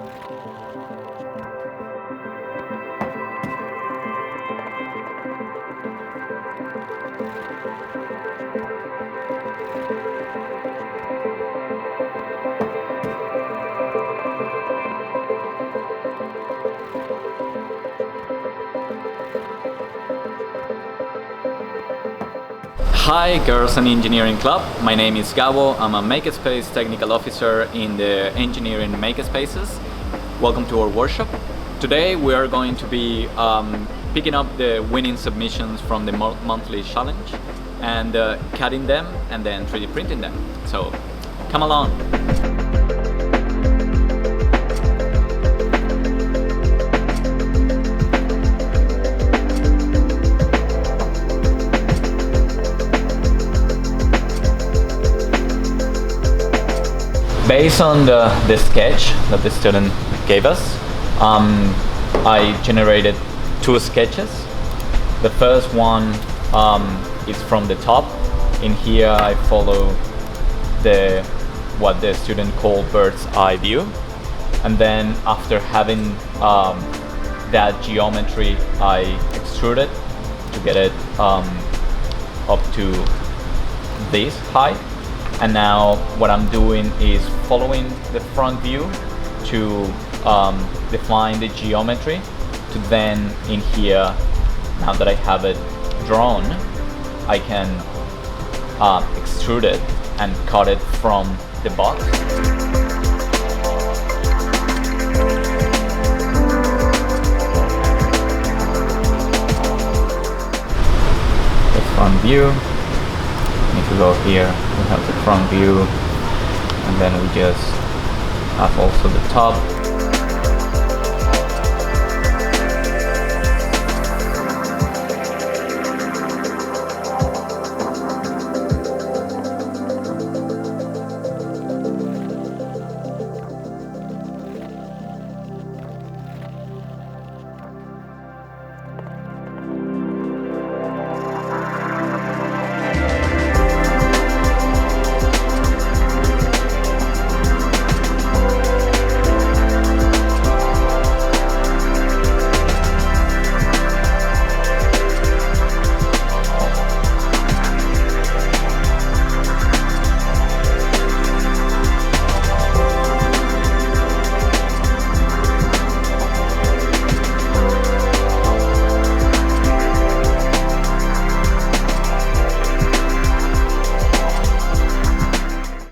Hi Girls and Engineering Club, my name is Gabo, I'm a Makerspace Technical Officer in the Engineering Makerspaces. Welcome to our workshop. Today we are going to be picking up the winning submissions from the monthly challenge and cutting them and then 3D printing them. So come along! Based on the sketch that the student gave us, I generated two sketches. The first one is from the top. In here I follow what the student called bird's eye view. And then after having that geometry, I extruded to get it up to this height. And now what I'm doing is following the front view to define the geometry, to then in here, now that I have it drawn, I can extrude it and cut it from the box. The front view. If we go here, we have the front view, and then we just have also the top.